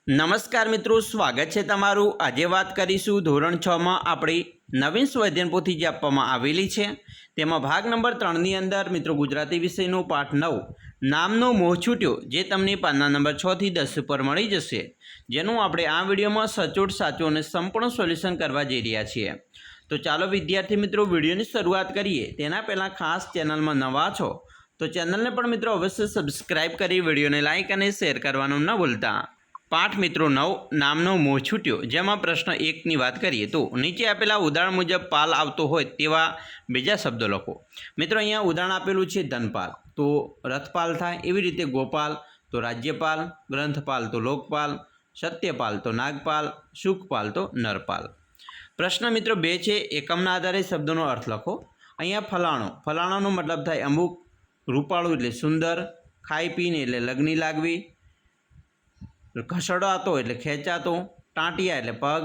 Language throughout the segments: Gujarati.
નમસ્કાર મિત્રો, સ્વાગત છે તમારું। આજે વાત કરીશું ધોરણ 6માં આપણી નવીન સ્વાધ્યાયન પોથી જે આપવામાં આવેલી છે તેમાં ભાગ નંબર 3ની અંદર મિત્રો ગુજરાતી વિષયનો પાઠ 9 નામનો મોહ છૂટ્યો જે તમને પાના નંબર 6 થી 10 ઉપર મળી જશે, જેનું આપણે આ વિડીયોમાં સચોટ સાચું અને સંપૂર્ણ સોલ્યુશન કરવા જઈ રહ્યા છીએ। તો ચાલો વિદ્યાર્થી મિત્રો વિડીયોની શરૂઆત કરીએ। તેના પહેલાં ખાસ ચેનલમાં નવા છો તો ચેનલને પણ મિત્રો અવશ્ય સબસ્ક્રાઈબ કરી વિડીયોને લાઇક અને શેર કરવાનું ન ભૂલતા। પાઠ મિત્રો 9 નામનો મોહ છૂટ્યો, જેમાં પ્રશ્ન 1ની વાત કરીએ તો નીચે આપેલા ઉદાહરણ મુજબ પાલ આવતો હોય તેવા બીજા શબ્દો લખો। મિત્રો અહીંયા ઉદાહરણ આપેલું છે ધનપાલ, તો રથપાલ થાય। એવી રીતે ગોપાલ તો રાજ્યપાલ, ગ્રંથપાલ તો લોકપાલ, સત્યપાલ તો નાગપાલ, સુખપાલ તો નરપાલ। પ્રશ્ન મિત્રો 2 છે, એકમના આધારે શબ્દોનો અર્થ લખો। અહીંયા ફલાણો, ફલાણાનો મતલબ થાય અમુક, રૂપાળું એટલે સુંદર, ખાઈ પીને એટલે લગ્ની લાગવી, ઘસડાતો એટલે ખેંચાતો, ટાંટિયા એટલે પગ,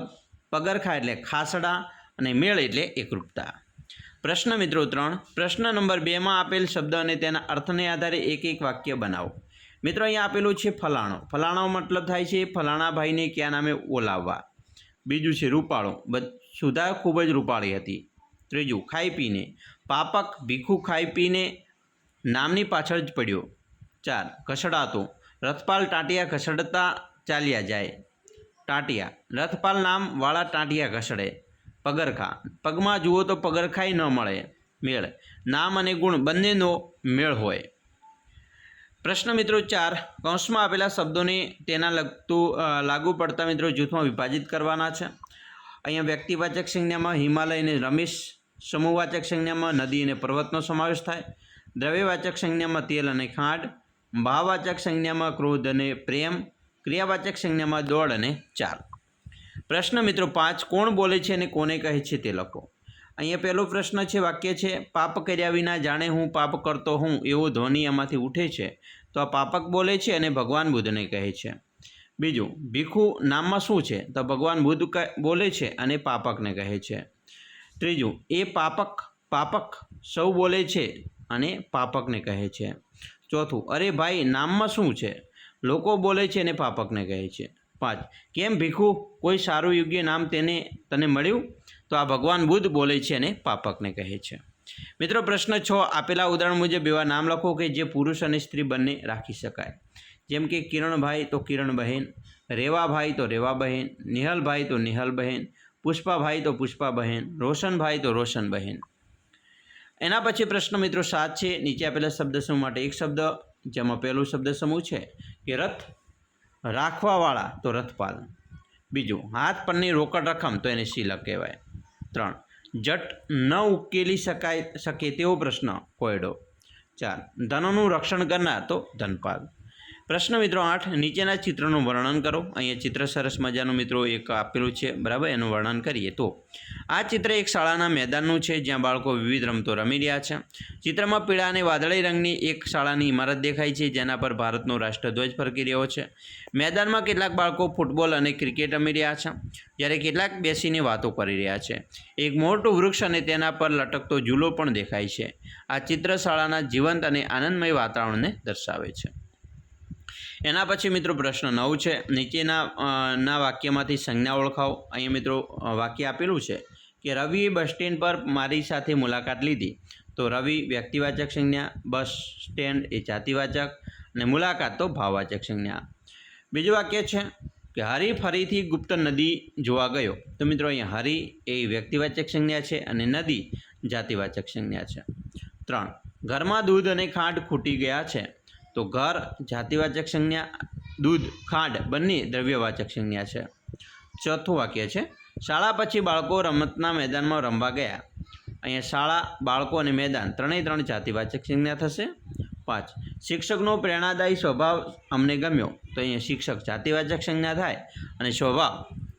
પગરખા એટલે ખાસડા અને મેળ એટલે એકરૂપતા। પ્રશ્ન મિત્રો 3, પ્રશ્ન નંબર 2માં આપેલ શબ્દ અને તેના અર્થને આધારે એક એક વાક્ય બનાવો। મિત્રો અહીંયા આપેલું છે ફલાણો, ફલાણો મતલબ થાય છે ફલાણા ભાઈને ક્યાં નામે ઓલાવવા। બીજું છે રૂપાળો, સુધા ખૂબ જ રૂપાળી હતી। ત્રીજું ખાઈ પીને, પાપક ભીખું ખાઈ પીને નામની પાછળ જ પડ્યો। 4 ઘસડાતો, રથપાલ ટાંટિયા ઘસડતા ચાલ્યા જાય। ટાંટિયા, રથપાલ નામવાળા ટાંટિયા ઘસડે। પગરખા, પગમાં જુઓ તો પગરખાઈ ન મળે। મેળ, નામ અને ગુણ બંનેનો મેળ હોય। પ્રશ્ન મિત્રો 4, કૌંસમાં આપેલા શબ્દોને તેના લાગુ પડતા મિત્રો જૂથમાં વિભાજિત કરવાના છે। અહીંયા વ્યક્તિવાચક સંજ્ઞામાં હિમાલય અને રમેશ, સમૂહવાચક સંજ્ઞામાં નદી અને પર્વતનો સમાવેશ થાય। દ્રવ્યવાચક સંજ્ઞામાં તેલ અને ખાંડ, ભાવવાચક સંજ્ઞામાં ક્રોધ અને પ્રેમ, ક્રિયાવાચક સંજ્ઞામાં દોડ અને ચાલ। પ્રશ્ન મિત્રો 5, કોણ બોલે છે અને કોને કહે છે તે લખો। અહીંયા પહેલો પ્રશ્ન છે, વાક્ય છે પાપ કર્યા વિના જાણે હું પાપ કરતો હું એવો ધ્વનિ એમાંથી ઉઠે છે, તો આ પાપક બોલે છે અને ભગવાન બુદ્ધને કહે છે। બીજું, ભીખુ નામમાં શું છે, તો ભગવાન બુદ્ધ બોલે છે અને પાપકને કહે છે। ત્રીજું, એ પાપક સૌ બોલે છે અને પાપકને કહે છે। ચોથું, અરે ભાઈ નામમાં શું છે, લોકો બોલે છે અને પાપકને કહે છે। 5, કેમ ભીખુ, કોઈ સારું યોગ્ય નામ તને મળ્યું, તો આ ભગવાન બુદ્ધ બોલે છે અને પાપકને કહે છે। મિત્રો પ્રશ્ન 6, આપેલા ઉદાહરણ મુજબ એવા નામ લખો કે જે પુરુષ અને સ્ત્રી બંને રાખી શકાય। જેમ કે કિરણભાઈ તો કિરણબહેન, રેવાભાઈ તો રેવાબહેન, નિહલભાઈ તો નિહલબહેન, પુષ્પાભાઈ તો પુષ્પાબહેન, રોશનભાઈ તો રોશનબહેન। એના પછી પ્રશ્ન મિત્રો 7 છે, નીચે આપેલા શબ્દ સમૂહ માટે એક શબ્દ, જેમાં પહેલું શબ્દ સમૂહ છે કે રથ રાખવાવાળા તો રથપાલ। બીજું, હાથ પરની રોકડ રકમ તો એને શિલક કહેવાય। 3, જટ ન ઉકેલી શકે તેવો પ્રશ્ન કોયડો। 4, ધનનું રક્ષણ કરનાર તો ધનપાલ। પ્રશ્ન મિત્રો 8, નીચેના ચિત્રનું વર્ણન કરો। અહીંયા ચિત્ર સરસ મજાનું મિત્રો એક આપેલું છે, બરાબર, એનું વર્ણન કરીએ તો આ ચિત્ર એક શાળાના મેદાનનું છે, જ્યાં બાળકો વિવિધ રમતો રમી રહ્યા છે। ચિત્રમાં પીળા અને વાદળી રંગની એક શાળાની ઇમારત દેખાય છે, જેના પર ભારતનો રાષ્ટ્રધ્વજ ફરકી રહ્યો છે। મેદાનમાં કેટલાક બાળકો ફૂટબોલ અને ક્રિકેટ રમી રહ્યા છે, જ્યારે કેટલાક બેસીને વાતો કરી રહ્યા છે। એક મોટું વૃક્ષ અને તેના પર લટકતો ઝૂલો પણ દેખાય છે। આ ચિત્ર શાળાના જીવંત અને આનંદમય વાતાવરણને દર્શાવે છે। એના પછી મિત્રો પ્રશ્ન 9 છે, નીચેના વાક્યમાંથી સંજ્ઞા ઓળખાવો। અહીંયા મિત્રો વાક્ય આપેલું છે કે રવિએ બસ સ્ટેન્ડ પર મારી સાથે મુલાકાત લીધી, તો રવિ વ્યક્તિવાચક સંજ્ઞા, બસ સ્ટેન્ડ એ જાતિવાચક અને મુલાકાત તો ભાવવાચક સંજ્ઞા। બીજું વાક્ય છે કે હરી ફરીથી ગુપ્ત નદી જોવા ગયો, તો મિત્રો અહીંયા હરી એ વ્યક્તિવાચક સંજ્ઞા છે અને નદી જાતિવાચક સંજ્ઞા છે। 3, ઘરમાં દૂધ અને ખાંડ ખૂટી ગયા છે, તો ઘર જાતિવાચક સંજ્ઞા, દૂધ ખાંડ બંને દ્રવ્યવાચક સંજ્ઞા છે। ચોથું વાક્ય છે, શાળા પછી બાળકો રમતના મેદાનમાં રમવા ગયા। અહીંયા શાળા, બાળકો અને મેદાન ત્રણેય જાતિવાચક સંજ્ઞા થશે। 5, શિક્ષકનો પ્રેરણાદાયી સ્વભાવ અમને ગમ્યો, તો અહીંયા શિક્ષક જાતિવાચક સંજ્ઞા થાય અને સ્વભાવ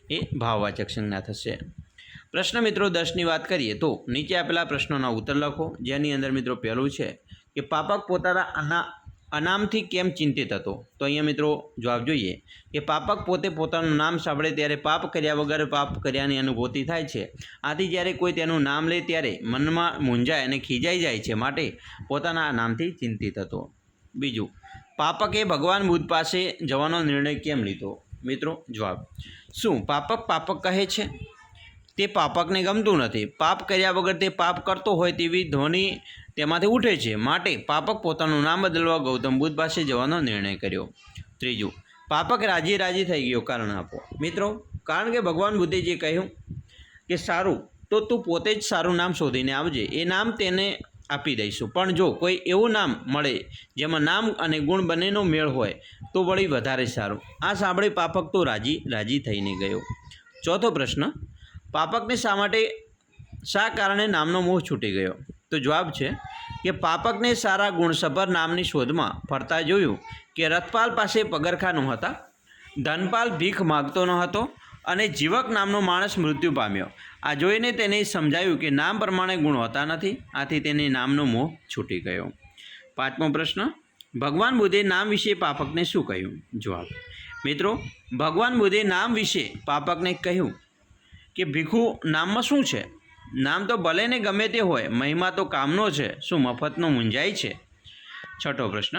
એ ભાવવાચક સંજ્ઞા થશે। પ્રશ્ન મિત્રો 10ની વાત કરીએ તો નીચે આપેલા પ્રશ્નોના ઉત્તર લખો, જેની અંદર મિત્રો પહેલું છે કે પાપક પોતાના અનામથી કેમ ચિંતિત હતો, તો અહીંયા મિત્રો જવાબ જોઈએ કે પાપક પોતે પોતાનું નામ સાંભળે ત્યારે પાપ કર્યા વગર પાપ કર્યાની અનુભૂતિ થાય છે। આથી જ્યારે કોઈ તેનું નામ લે ત્યારે મનમાં મૂંઝાય અને ખીજાઈ જાય છે, માટે પોતાના નામથી ચિંતિત હતો। બીજું, પાપકે ભગવાન બુદ્ધ પાસે જવાનો નિર્ણય કેમ લીધો, મિત્રો જવાબ શું પાપક પાપક કહે છે? તે પાપકને ગમતું નથી. પાપ કર્યા વગર તે પાપ કરતો હોય તેવી ધ્વનિ તેમાંથી ઉઠે છે. માટે પાપક પોતાનું નામ બદલવા ગૌતમ બુદ્ધ પાસે જવાનો નિર્ણય કર્યો. ત્રીજું, પાપક રાજી રાજી થઈ ગયો, કારણ આપો. મિત્રો, કારણ કે ભગવાન બુદ્ધે જે કહ્યું કે સારું તો તું પોતે જ સારું નામ શોધીને આવજે, એ નામ તેને આપી દઈશું. પણ જો કોઈ એવું નામ મળે જેમાં નામ અને ગુણ બંનેનો મેળ હોય તો વળી વધારે સારું. આ સાંભળી પાપક તો રાજી રાજી થઈને ગયો. ચોથો પ્રશ્ન, પાપકને શા કારણે નામનો મોહ છૂટી ગયો? તો જવાબ છે કે પાપકને સારા ગુણસભર નામની શોધમાં ફરતા જોયું કે રથપાલ પાસે પગરખા નહોતા, ધનપાલ ભીખ માગતો ન હતો અને જીવક નામનો માણસ મૃત્યુ પામ્યો. આ જોઈને તેને સમજાયું કે નામ પ્રમાણે ગુણ હોતા નથી. આથી તેને નામનો મોહ છૂટી ગયો. પાંચમો પ્રશ્ન, ભગવાન બુદ્ધે નામ વિશે પાપકને શું કહ્યું? જવાબ મિત્રો, ભગવાન બુદ્ધે નામ વિશે પાપકને કહ્યું કે ભીખુ, નામમાં શું છે? નામ તો ભલે ને ગમે તે હોય, મહિમા તો કામનો છે, શું મફતનો મૂંઝાય છે? છઠ્ઠો પ્રશ્ન,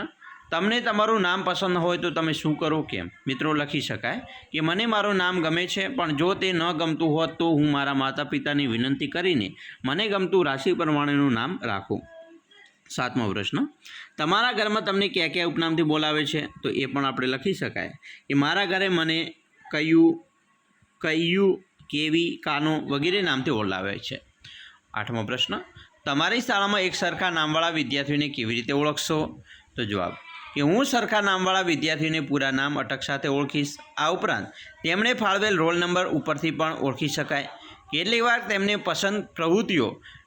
તમને તમારું નામ પસંદ હોય તો તમે શું કરો? કેમ? મિત્રો, લખી શકાય કે મને મારું નામ ગમે છે, પણ જો તે ન ગમતું હોત તો હું મારા માતા પિતાની વિનંતી કરીને મને ગમતું રાશિ પ્રમાણેનું નામ રાખું. સાતમો પ્રશ્ન, તમારા ઘરમાં તમને કયા કયા ઉપનામથી બોલાવે છે? તો એ પણ આપણે લખી શકાય કે મારા ઘરે મને કયું, કેવી, કાનો વગેરે નામથી બોલાવે છે. આઠમો પ્રશ્ન, તમારી શાળામાં એક સરખા નામવાળા વિદ્યાર્થીઓને કેવી રીતે ઓળખશો? તો જવાબ કે હું સરખા નામવાળા વિદ્યાર્થીઓને પૂરા નામ અટક સાથે ઓળખીશ. આ ઉપરાંત તેમણે ફાળવેલ રોલ નંબર ઉપરથી પણ ઓળખી શકાય. કેટલીક વાર તેમને પસંદ પ્રવૃત્તિઓ,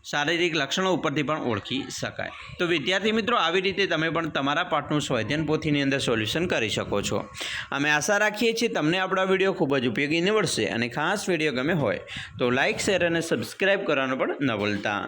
શારીરિક લક્ષણો ઉપરથી પણ ઓળખી શકાય. તો વિદ્યાર્થી મિત્રો, આવી રીતે તમે પણ તમારા પાઠનું સ્વાધ્યાયન પોથીની અંદર સોલ્યુશન કરી શકો છો. અમે આશા રાખીએ છીએ તમને આપણો વિડીયો ખૂબ જ ઉપયોગી નીવડશે અને ખાસ વિડીયો ગમે હોય તો લાઇક, શેર અને સબસ્ક્રાઈબ કરવાનું પણ ન ભૂલતા.